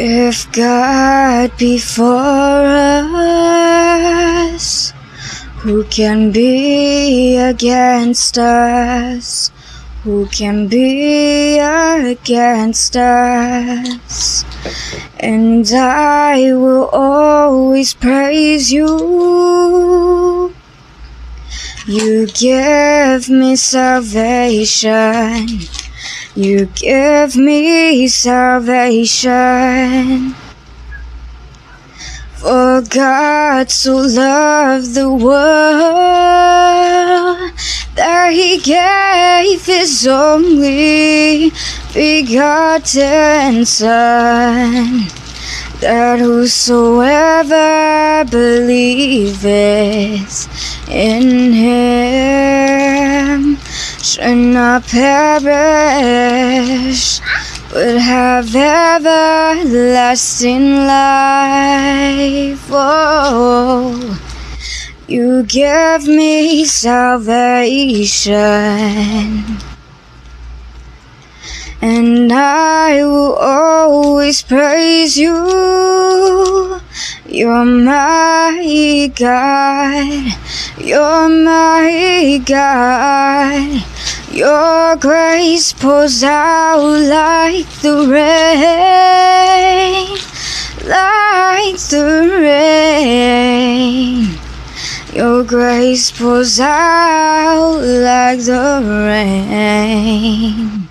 If God be for us, who can be against us? Who can be against us? And I will always praise you. You give me salvation. You give me salvation. For God so loved the world that He gave His only begotten Son, that whosoever believeth in Him should not perish, but have everlasting life. Oh, you give me salvation, and I will always praise you. You're my God, you're my God. Your grace pours out like the rain, like the rain. Your grace pours out like the rain.